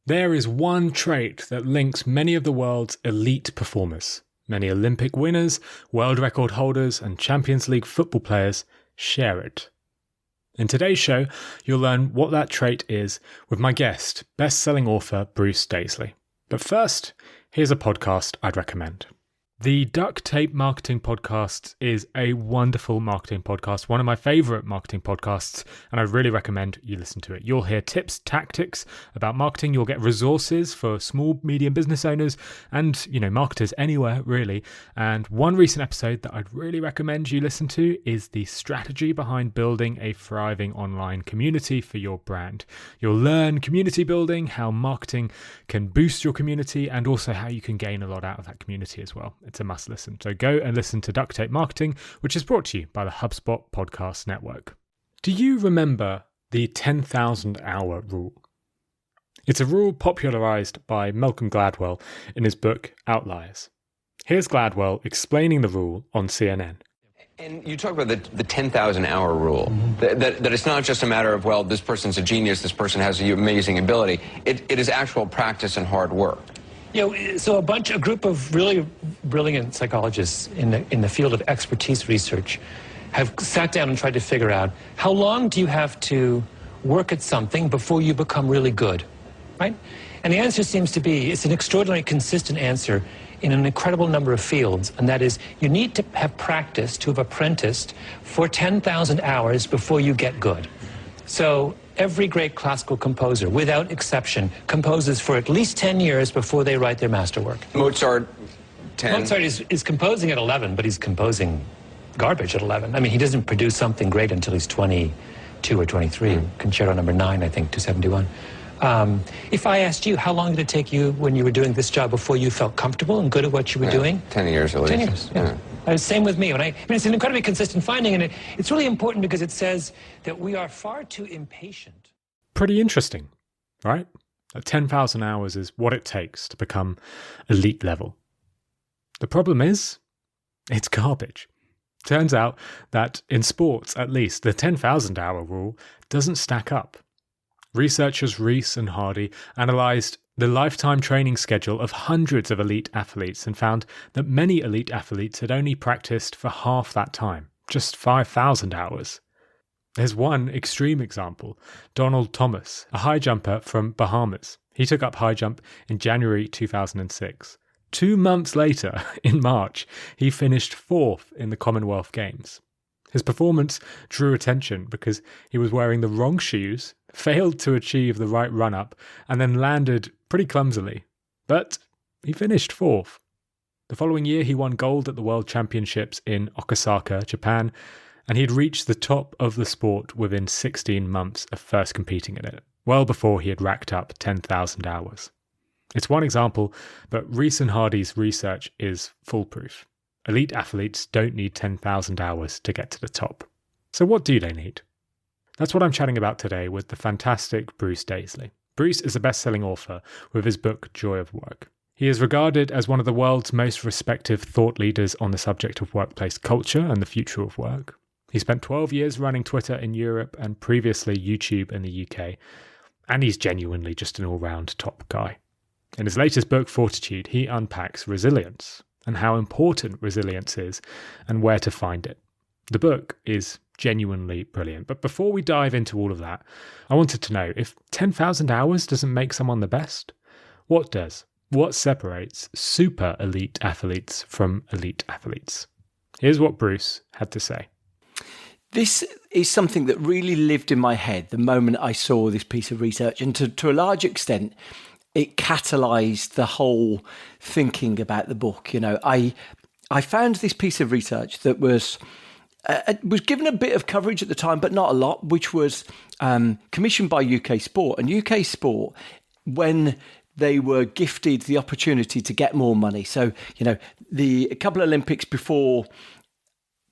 There is one trait that links many of the world's elite performers. Many Olympic winners, world record holders, and Champions League football players share it. In today's show, you'll learn what that trait is with my guest, best-selling author Bruce Daisley. But first, here's a podcast I'd recommend. The Duct Tape Marketing Podcast is a wonderful marketing podcast, one of my favourite marketing podcasts, and I really recommend you listen to it. You'll hear tips, tactics about marketing, you'll get resources for small, medium business owners and, marketers anywhere, really. And one recent episode that I'd really recommend you listen to is the strategy behind building a thriving online community for your brand. You'll learn community building, how marketing can boost your community, and also how you can gain a lot out of that community as well. It's a must listen. So go and listen to Duct Tape Marketing, which is brought to you by the HubSpot Podcast Network. Do you remember the 10,000 hour rule? It's a rule popularized by Malcolm Gladwell in his book Outliers. Here's Gladwell explaining the rule on CNN. And you talk about the 10,000 hour rule, that it's not just a matter of, well, this person's a genius, this person has an amazing ability. It is actual practice and hard work. So a group of really brilliant psychologists in the field of expertise research have sat down and tried to figure out how long do you have to work at something before you become really good, right? And the answer seems to be, it's an extraordinarily consistent answer in an incredible number of fields, and that is you need to have practiced, to have apprenticed for 10,000 hours before you get good. So every great classical composer, without exception, composes for at least 10 years before they write their masterwork. Mozart, 10? Mozart is composing at 11, but he's composing garbage at 11. I mean, he doesn't produce something great until he's 22 or 23. Concerto number 9, I think, 271. If I asked you, how long did it take you when you were doing this job before you felt comfortable and good at what you were doing? 10 years at least. 10 years, yeah. Same with me. It's an incredibly consistent finding, and it's really important because it says that we are far too impatient. Pretty interesting, right? 10,000 hours is what it takes to become elite level. The problem is, it's garbage. Turns out that in sports, at least, the 10,000 hour rule doesn't stack up. Researchers Rees and Hardy analysed the lifetime training schedule of hundreds of elite athletes and found that many elite athletes had only practiced for half that time, just 5,000 hours. There's one extreme example, Donald Thomas, a high jumper from Bahamas. He took up high jump in January 2006. 2 months later, in March, he finished 4th in the Commonwealth Games. His performance drew attention because he was wearing the wrong shoes, failed to achieve the right run-up, and then landed pretty clumsily. But he finished 4th. The following year, he won gold at the World Championships in Osaka, Japan, and he'd reached the top of the sport within 16 months of first competing in it, well before he had racked up 10,000 hours. It's one example, but Rees and Hardy's research is foolproof. Elite athletes don't need 10,000 hours to get to the top. So what do they need? That's what I'm chatting about today with the fantastic Bruce Daisley. Bruce is a best-selling author with his book Joy of Work. He is regarded as one of the world's most respected thought leaders on the subject of workplace culture and the future of work. He spent 12 years running Twitter in Europe and previously YouTube in the UK, and he's genuinely just an all-round top guy. In his latest book, Fortitude, he unpacks resilience and how important resilience is and where to find it. The book is genuinely brilliant. But before we dive into all of that, I wanted to know, if 10,000 hours doesn't make someone the best, what does? What separates super elite athletes from elite athletes? Here's what Bruce had to say. This is something that really lived in my head the moment I saw this piece of research, and to a large extent, it catalysed the whole thinking about the book. I found this piece of research that was given a bit of coverage at the time, but not a lot, which was commissioned by UK Sport. And UK Sport, when they were gifted the opportunity to get more money. So, a couple of Olympics before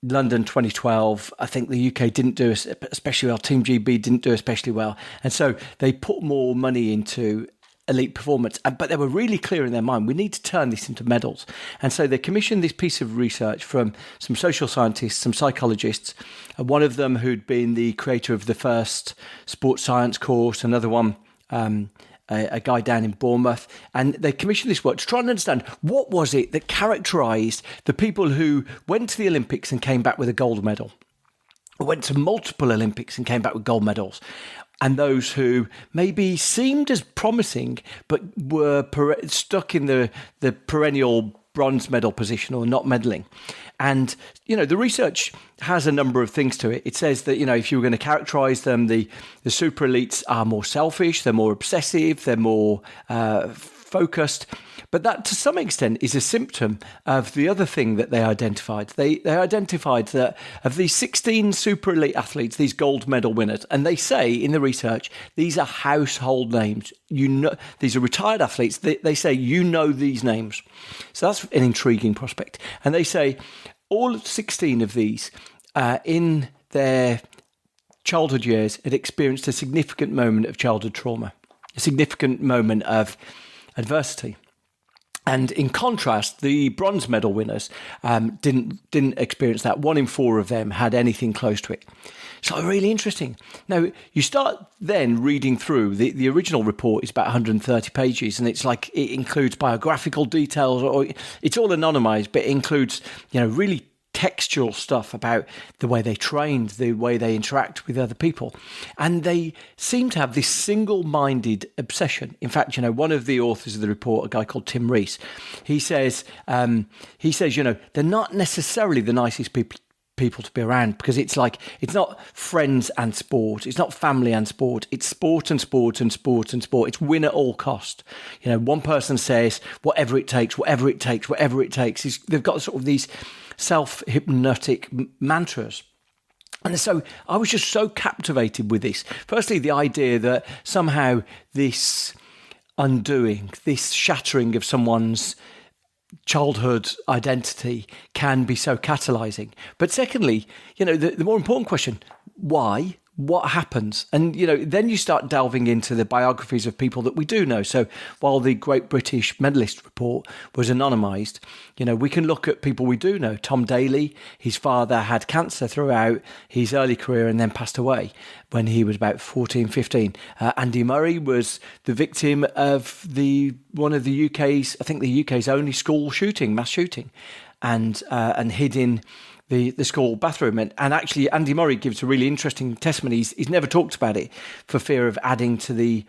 London 2012, I think the UK didn't do especially well. Team GB didn't do especially well. And so they put more money into elite performance, but they were really clear in their mind, we need to turn this into medals. And so they commissioned this piece of research from some social scientists, some psychologists, one of them who'd been the creator of the first sports science course, another one a guy down in Bournemouth, and they commissioned this work to try and understand what was it that characterised the people who went to the Olympics and came back with a gold medal, or went to multiple Olympics and came back with gold medals, and those who maybe seemed as promising but were stuck in the perennial bronze medal position or not medaling. And, the research has a number of things to it. It says that, if you were going to characterise them, the super elites are more selfish, they're more obsessive, they're more focused. But that, to some extent, is a symptom of the other thing that they identified. They identified that of these 16 super elite athletes, these gold medal winners, and they say in the research, these are household names. These are retired athletes. They say, these names. So that's an intriguing prospect. And they say all 16 of these in their childhood years had experienced a significant moment of childhood trauma, a significant moment of adversity. And in contrast, the bronze medal winners didn't experience that. 1 in 4 of them had anything close to it. So really interesting. Now, you start then reading through. The original report is about 130 pages, and it's like it includes biographical details, or it's all anonymized, but it includes, really textual stuff about the way they trained, the way they interact with other people. And they seem to have this single-minded obsession. In fact, one of the authors of the report, a guy called Tim Rees, he says, they're not necessarily the nicest people to be around, because it's not friends and sport, it's not family and sport, it's sport and sport and sport and sport. It's win at all cost. One person says whatever it takes, whatever it takes, whatever it takes. They've got sort of these self-hypnotic mantras. And so I was just so captivated with this. Firstly, the idea that somehow this undoing, this shattering of someone's childhood identity can be so catalyzing. But secondly, the more important question, why? What happens? And, then you start delving into the biographies of people that we do know. So while the Great British Medalist Report was anonymised, we can look at people we do know. Tom Daley, his father had cancer throughout his early career and then passed away when he was about 14, 15. Andy Murray was the victim of one of the UK's only school shooting, mass shooting, and hid in the school bathroom. And actually, Andy Murray gives a really interesting testimony. He's never talked about it for fear of adding to the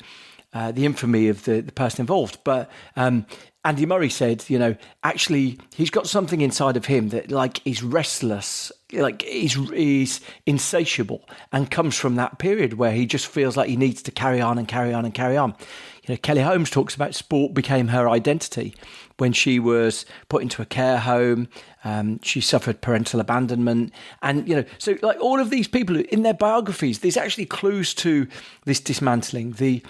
infamy of the person involved. But Andy Murray said, actually, he's got something inside of him that is restless, is insatiable, and comes from that period where he just feels like he needs to carry on and carry on and carry on. Kelly Holmes talks about sport became her identity when she was put into a care home. She suffered parental abandonment. And, so all of these people in their biographies, there's actually clues to this dismantling. The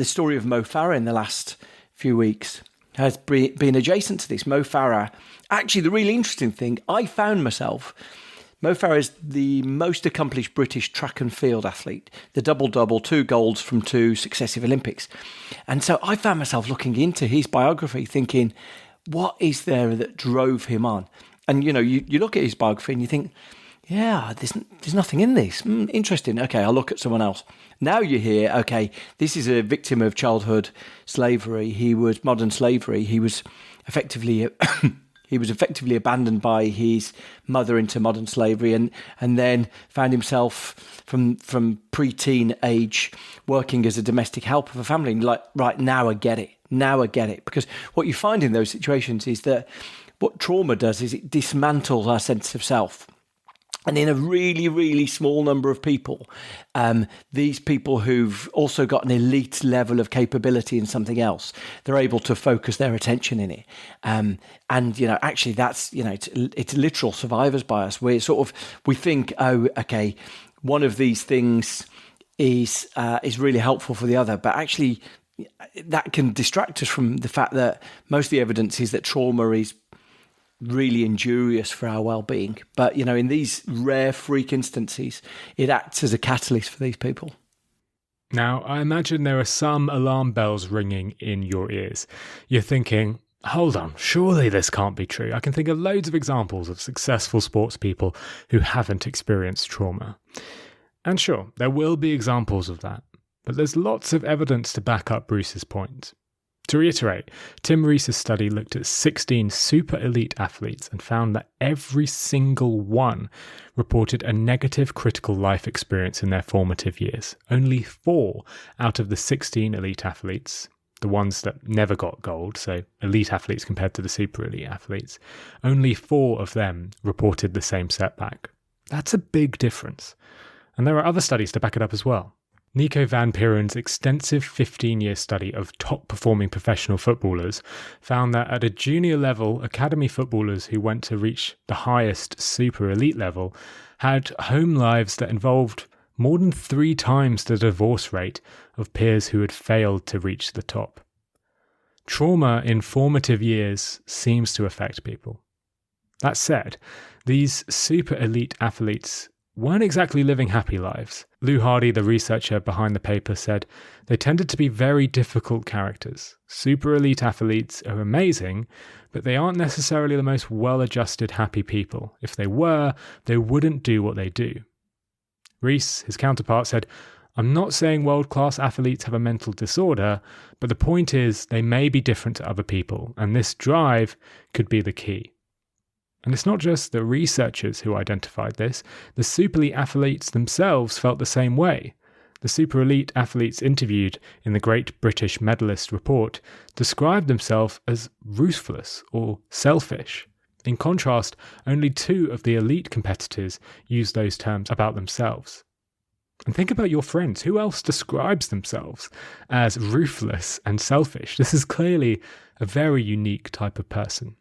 story of Mo Farah in the last few weeks has been adjacent to this. Mo Farah, actually the really interesting thing, I found myself, Mo Farah is the most accomplished British track and field athlete, the double-double, 2 golds from 2 successive Olympics. And so I found myself looking into his biography thinking, what is there that drove him on? And, you look at his biography and you think, yeah, there's nothing in this. Interesting. Okay, I'll look at someone else. Now you hear, okay, this is a victim of childhood slavery. He was modern slavery. He was effectively abandoned by his mother into modern slavery, and then found himself from pre-teen age working as a domestic helper for family. And right, now I get it. Because what you find in those situations is that what trauma does is it dismantles our sense of self. And in a really, really small number of people, these people who've also got an elite level of capability in something else, they're able to focus their attention in it. Actually that's, it's literal survivor's bias. We think, oh, okay, one of these things is really helpful for the other, but actually that can distract us from the fact that most of the evidence is that trauma is really injurious for our well-being. But, in these rare freak instances, it acts as a catalyst for these people. Now, I imagine there are some alarm bells ringing in your ears. You're thinking, hold on, surely this can't be true. I can think of loads of examples of successful sports people who haven't experienced trauma. And sure, there will be examples of that. but there's lots of evidence to back up Bruce's point. To reiterate, Tim Rees's study looked at 16 super elite athletes and found that every single one reported a negative critical life experience in their formative years. Only 4 out of the 16 elite athletes, the ones that never got gold, so elite athletes compared to the super elite athletes, only 4 of them reported the same setback. That's a big difference. And there are other studies to back it up as well. Nico van Peeren's extensive 15-year study of top-performing professional footballers found that at a junior level, academy footballers who went to reach the highest super elite level had home lives that involved more than 3 times the divorce rate of peers who had failed to reach the top. Trauma in formative years seems to affect people. That said, these super elite athletes weren't exactly living happy lives. Lou Hardy, the researcher behind the paper, said they tended to be very difficult characters. Super elite athletes are amazing, but they aren't necessarily the most well-adjusted, happy people. If they were, they wouldn't do what they do. Rees, his counterpart, said, "I'm not saying world-class athletes have a mental disorder, but the point is they may be different to other people, and this drive could be the key." And it's not just the researchers who identified this. The super elite athletes themselves felt the same way. The super elite athletes interviewed in the Great British Medalist Report described themselves as ruthless or selfish. In contrast, only 2 of the elite competitors used those terms about themselves. And think about your friends. Who else describes themselves as ruthless and selfish? This is clearly a very unique type of person.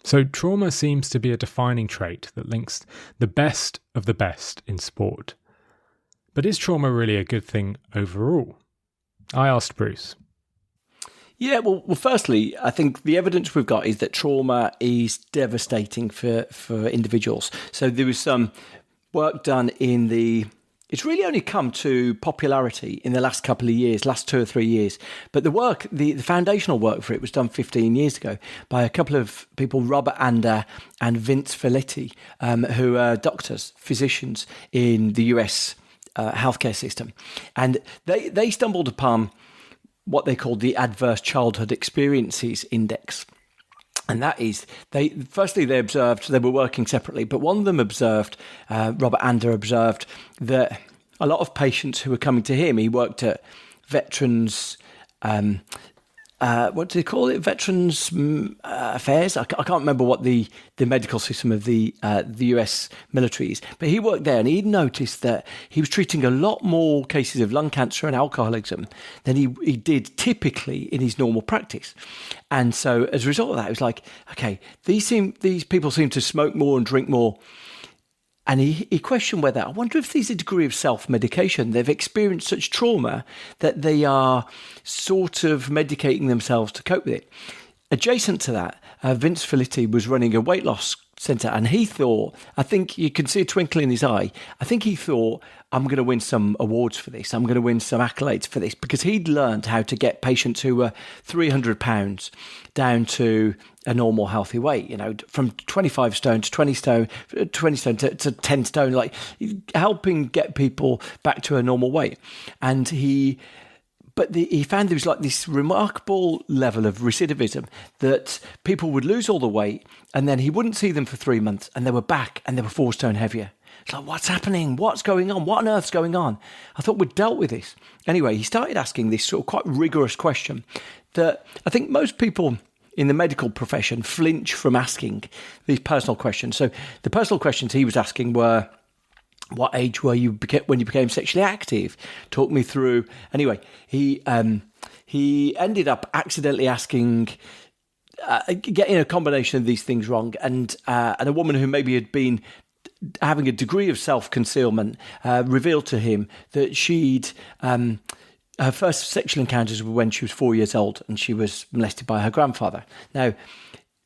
So trauma seems to be a defining trait that links the best of the best in sport. But is trauma really a good thing overall? I asked Bruce. Yeah, well, firstly, I think the evidence we've got is that trauma is devastating for individuals. So there was some work done it's really only come to popularity in the last couple of years, last 2 or 3 years. But the work, the foundational work for it was done 15 years ago by a couple of people, Robert Ander and Vince Felitti, who are doctors, physicians in the US healthcare system. And they stumbled upon what they called the Adverse Childhood Experiences Index. And that is, they observed, they were working separately, but one of them observed, Robert Ander observed, that a lot of patients who were coming to him, he worked at Veterans, what do they call it? Veterans Affairs? I can't remember what the medical system of the US military is, but he worked there and he'd noticed that he was treating a lot more cases of lung cancer and alcoholism than he did typically in his normal practice. And so as a result of that, it was like, okay, these people seem to smoke more and drink more. And he questioned whether, I wonder if there's a degree of self-medication. They've experienced such trauma that they are sort of medicating themselves to cope with it. Adjacent to that, Vince Felitti was running a weight loss centre, and he thought, I think you can see a twinkle in his eye, I think he thought, I'm going to win some awards for this, I'm going to win some accolades for this, because he'd learned how to get patients who were 300 pounds down to a normal healthy weight, from 25 stone to 20 stone to 10 stone, like helping get people back to a normal weight. And he found there was like this remarkable level of recidivism that people would lose all the weight and then he wouldn't see them for 3 months and they were back and they were 4 stone heavier. It's like, what's happening? What's going on? What on earth's going on? I thought we'd dealt with this. Anyway, he started asking this sort of quite rigorous question that I think most people in the medical profession flinch from asking, these personal questions. So the personal questions he was asking were, what age were you when you became sexually active? Talk me through. Anyway, he ended up accidentally asking, getting a combination of these things wrong, and a woman who maybe had been having a degree of self-concealment revealed to him that her first sexual encounters were when she was 4 years old and she was molested by her grandfather. Now,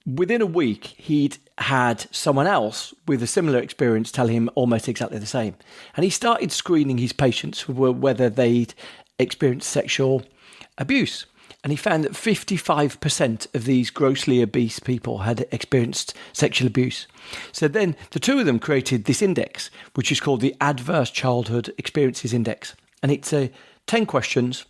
within a week, he'd had someone else with a similar experience tell him almost exactly the same. And he started screening his patients for whether they'd experienced sexual abuse. And he found that 55% of these grossly obese people had experienced sexual abuse. So then the two of them created this index, which is called the Adverse Childhood Experiences Index. And it's a 10 questions.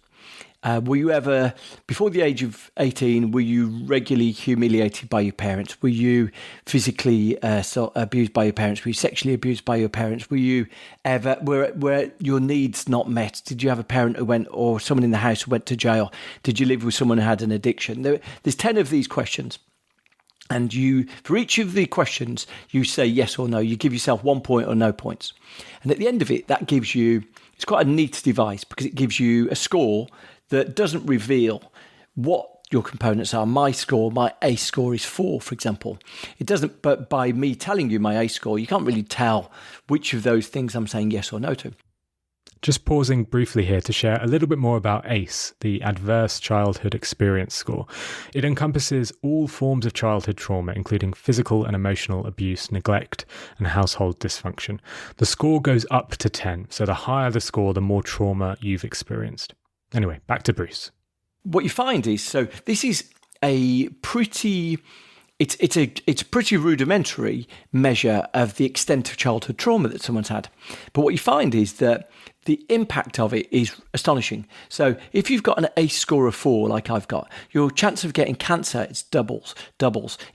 Were you ever, before the age of 18, were you regularly humiliated by your parents? Were you physically abused by your parents? Were you sexually abused by your parents? Were you ever, were your needs not met? Did you have a parent who went, or someone in the house who went to jail? Did you live with someone who had an addiction? There's 10 of these questions. And for each of the questions, you say yes or no. You give yourself 1 point or no points. And at the end of it, that gives you, it's quite a neat device because it gives you a score that doesn't reveal what your components are. My ACE score is 4, for example. It doesn't, but by me telling you my ACE score, you can't really tell which of those things I'm saying yes or no to. Just pausing briefly here to share a little bit more about ACE, the Adverse Childhood Experience Score. It encompasses all forms of childhood trauma, including physical and emotional abuse, neglect, and household dysfunction. The score goes up to 10, so the higher the score, the more trauma you've experienced. Anyway, back to Bruce. What you find is, so this is a pretty... It's a pretty rudimentary measure of the extent of childhood trauma that someone's had. But what you find is that the impact of it is astonishing. So if you've got an ACE score of 4, like I've got, your chance of getting cancer is doubles.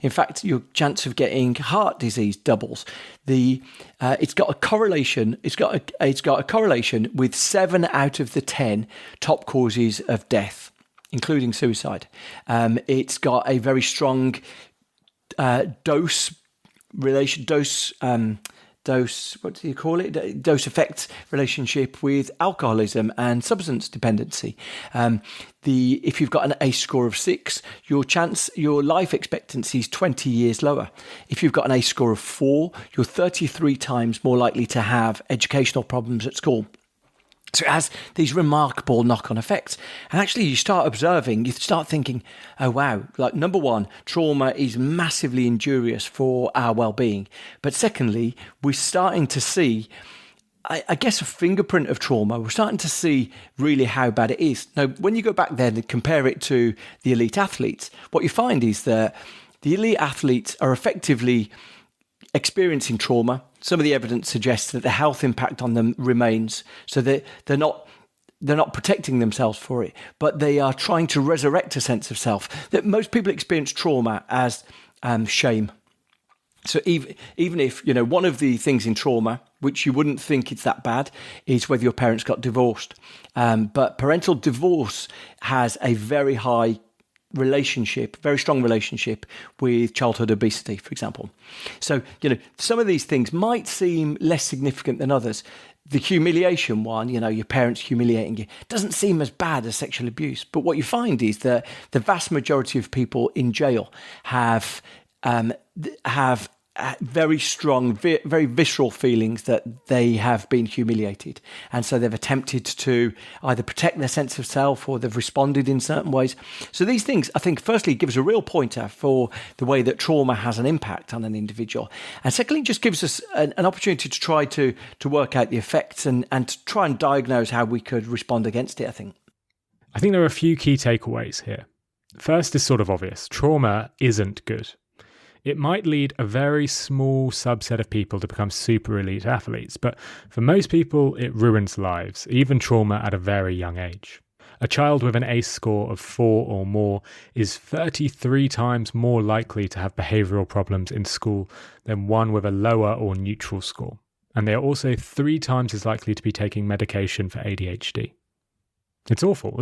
In fact, your chance of getting heart disease doubles. It's got a correlation. It's got a correlation with 7 out of the 10 top causes of death, including suicide. It's got a very strong dose effect relationship with alcoholism and substance dependency. If you've got an ACE score of 6, your life expectancy is 20 years lower. If you've got an ACE score of 4, you're 33 times more likely to have educational problems at school. So it has these remarkable knock-on effects. And actually, you start observing, you start thinking, oh, wow, like number one, trauma is massively injurious for our well-being. But secondly, we're starting to see, I guess, a fingerprint of trauma. We're starting to see really how bad it is. Now, when you go back then and compare it to the elite athletes, what you find is that the elite athletes are effectively experiencing trauma. Some of the evidence suggests that the health impact on them remains, so that they're not protecting themselves for it, but they are trying to resurrect a sense of self. That most people experience trauma as shame. So even if, one of the things in trauma, which you wouldn't think it's that bad, is whether your parents got divorced. But parental divorce has a very high very strong relationship with childhood obesity, for example. So, some of these things might seem less significant than others. The humiliation one, your parents humiliating you, doesn't seem as bad as sexual abuse. But what you find is that the vast majority of people in jail have very strong, very visceral feelings that they have been humiliated. And so they've attempted to either protect their sense of self or they've responded in certain ways. So these things, I think, firstly, gives a real pointer for the way that trauma has an impact on an individual. And secondly, just gives us an opportunity to try to work out the effects and to try and diagnose how we could respond against it, I think. I think there are a few key takeaways here. First is sort of obvious. Trauma isn't good. It might lead a very small subset of people to become super elite athletes, but for most people, it ruins lives, even trauma at a very young age. A child with an ACE score of 4 or more is 33 times more likely to have behavioural problems in school than one with a lower or neutral score. And they are also 3 times as likely to be taking medication for ADHD. It's awful.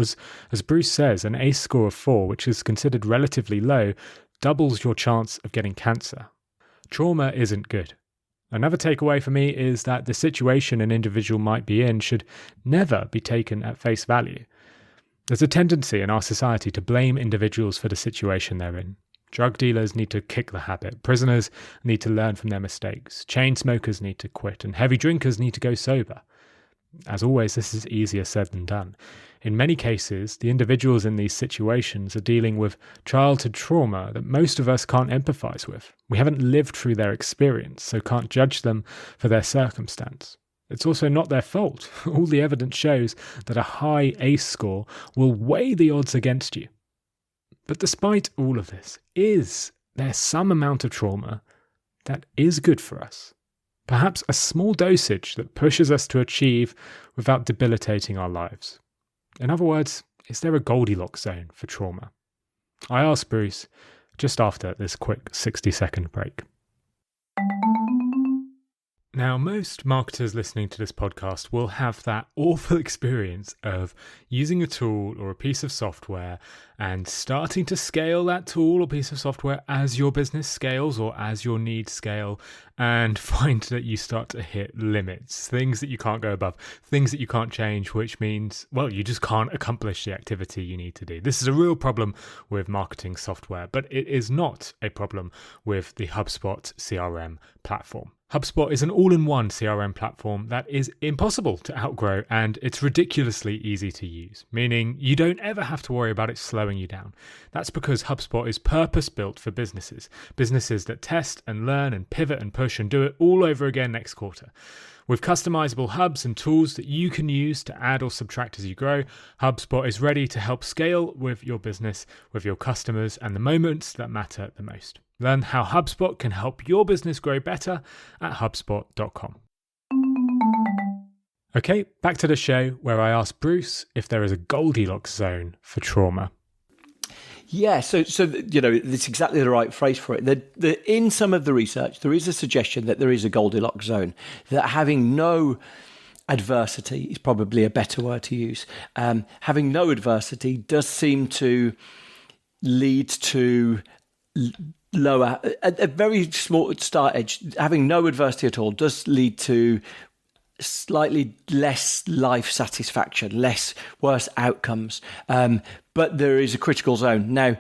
As Bruce says, an ACE score of 4, which is considered relatively low, doubles your chance of getting cancer. Trauma isn't good. Another takeaway for me is that the situation an individual might be in should never be taken at face value. There's a tendency in our society to blame individuals for the situation they're in. Drug dealers need to kick the habit, prisoners need to learn from their mistakes, chain smokers need to quit, and heavy drinkers need to go sober. As always, this is easier said than done. In many cases, the individuals in these situations are dealing with childhood trauma that most of us can't empathise with. We haven't lived through their experience, so can't judge them for their circumstance. It's also not their fault. All the evidence shows that a high ACE score will weigh the odds against you. But despite all of this, is there some amount of trauma that is good for us? Perhaps a small dosage that pushes us to achieve without debilitating our lives. In other words, is there a Goldilocks zone for trauma? I asked Bruce just after this quick 60-second break. Now, most marketers listening to this podcast will have that awful experience of using a tool or a piece of software and starting to scale that tool or piece of software as your business scales or as your needs scale, and find that you start to hit limits, things that you can't go above, things that you can't change, which means, well, you just can't accomplish the activity you need to do. This is a real problem with marketing software, but it is not a problem with the HubSpot CRM platform. HubSpot is an all-in-one CRM platform that is impossible to outgrow, and it's ridiculously easy to use, meaning you don't ever have to worry about it slowing you down. That's because HubSpot is purpose-built for businesses that test and learn and pivot and push and do it all over again next quarter. With customizable hubs and tools that you can use to add or subtract as you grow, HubSpot is ready to help scale with your business, with your customers, and the moments that matter the most. Learn how HubSpot can help your business grow better at HubSpot.com. Okay, back to the show where I asked Bruce if there is a Goldilocks zone for trauma. Yeah, so it's exactly the right phrase for it. In some of the research, there is a suggestion that there is a Goldilocks zone, that having no adversity is probably a better word to use. Having no adversity does seem to lead to lower, at a very small start edge, having no adversity at all does lead to slightly less life satisfaction, worse outcomes. But there is a critical zone. Now,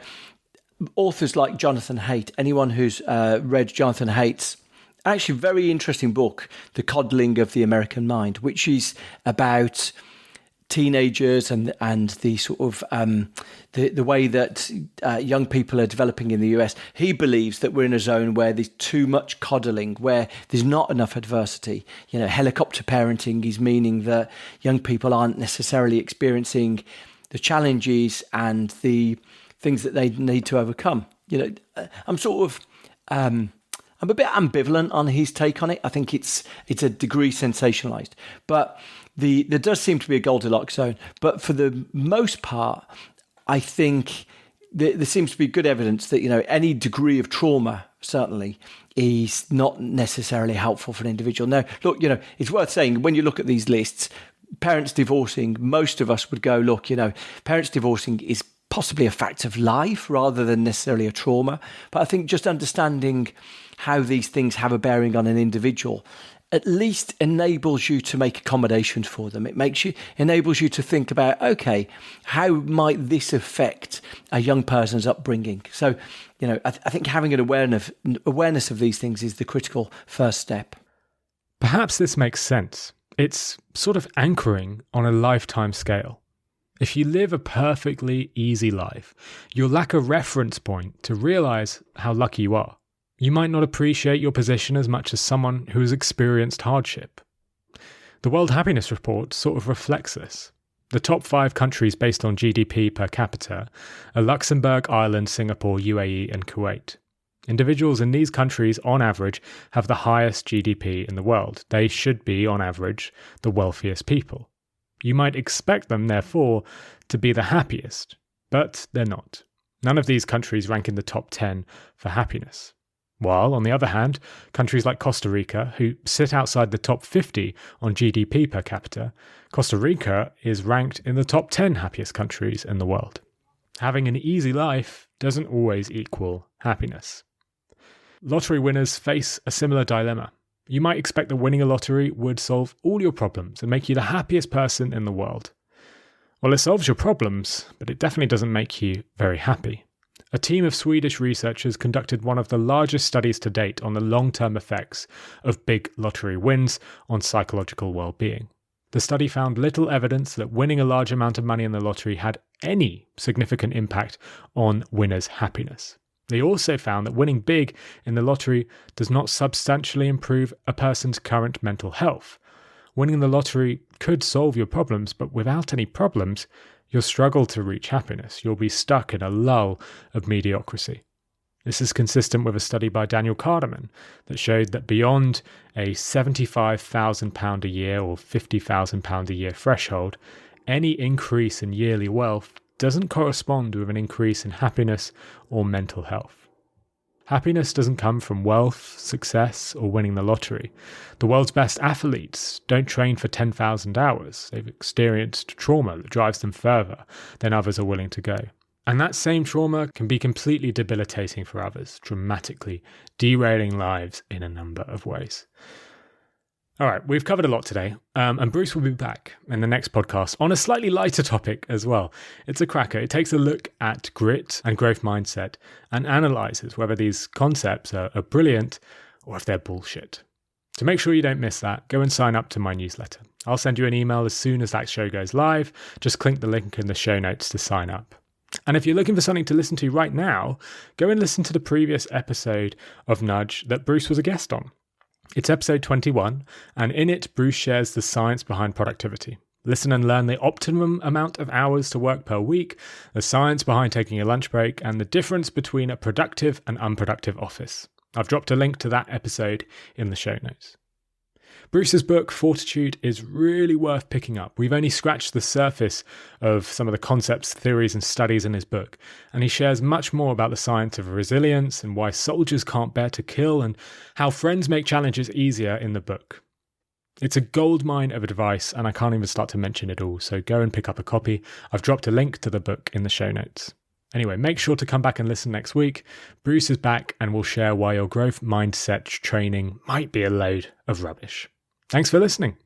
authors like Jonathan Haidt, anyone who's read Jonathan Haidt's actually very interesting book, The Coddling of the American Mind, which is about teenagers and the sort of the way that young people are developing in the US. He believes that we're in a zone where there's too much coddling, where there's not enough adversity. Helicopter parenting is meaning that young people aren't necessarily experiencing the challenges and the things that they need to overcome. I'm a bit ambivalent on his take on it. I think it's a degree sensationalized, but there does seem to be a Goldilocks zone. But for the most part, I think there seems to be good evidence that any degree of trauma certainly is not necessarily helpful for an individual. Now, look, it's worth saying when you look at these lists, parents divorcing, most of us would go, look, parents divorcing is possibly a fact of life rather than necessarily a trauma. But I think just understanding how these things have a bearing on an individual at least enables you to make accommodations for them. It enables you to think about, okay, how might this affect a young person's upbringing? So, I think having an awareness of these things is the critical first step. Perhaps this makes sense. It's sort of anchoring on a lifetime scale. If you live a perfectly easy life, you'll lack a reference point to realize how lucky you are. You might not appreciate your position as much as someone who has experienced hardship. The World Happiness Report sort of reflects this. The top 5 countries based on GDP per capita are Luxembourg, Ireland, Singapore, UAE, and Kuwait. Individuals in these countries, on average, have the highest GDP in the world. They should be, on average, the wealthiest people. You might expect them, therefore, to be the happiest, but they're not. None of these countries rank in the top 10 for happiness. While, on the other hand, countries like Costa Rica, who sit outside the top 50 on GDP per capita, Costa Rica is ranked in the top 10 happiest countries in the world. Having an easy life doesn't always equal happiness. Lottery winners face a similar dilemma. You might expect that winning a lottery would solve all your problems and make you the happiest person in the world. Well, it solves your problems, but it definitely doesn't make you very happy. A team of Swedish researchers conducted one of the largest studies to date on the long-term effects of big lottery wins on psychological well-being. The study found little evidence that winning a large amount of money in the lottery had any significant impact on winners' happiness. They also found that winning big in the lottery does not substantially improve a person's current mental health. Winning the lottery could solve your problems, but without any problems, you'll struggle to reach happiness. You'll be stuck in a lull of mediocrity. This is consistent with a study by Daniel Kahneman that showed that beyond a £75,000 a year or £50,000 a year threshold, any increase in yearly wealth doesn't correspond with an increase in happiness or mental health. Happiness doesn't come from wealth, success, or winning the lottery. The world's best athletes don't train for 10,000 hours. They've experienced trauma that drives them further than others are willing to go. And that same trauma can be completely debilitating for others, dramatically derailing lives in a number of ways. All right, we've covered a lot today, and Bruce will be back in the next podcast on a slightly lighter topic as well. It's a cracker. It takes a look at grit and growth mindset and analyzes whether these concepts are brilliant or if they're bullshit. To make sure you don't miss that, go and sign up to my newsletter. I'll send you an email as soon as that show goes live. Just click the link in the show notes to sign up. And if you're looking for something to listen to right now, go and listen to the previous episode of Nudge that Bruce was a guest on. It's episode 21, and in it, Bruce shares the science behind productivity. Listen and learn the optimum amount of hours to work per week, the science behind taking a lunch break, and the difference between a productive and unproductive office. I've dropped a link to that episode in the show notes. Bruce's book, Fortitude, is really worth picking up. We've only scratched the surface of some of the concepts, theories, and studies in his book, and he shares much more about the science of resilience and why soldiers can't bear to kill and how friends make challenges easier in the book. It's a goldmine of advice, and I can't even start to mention it all, so go and pick up a copy. I've dropped a link to the book in the show notes. Anyway, make sure to come back and listen next week. Bruce is back and will share why your growth mindset training might be a load of rubbish. Thanks for listening.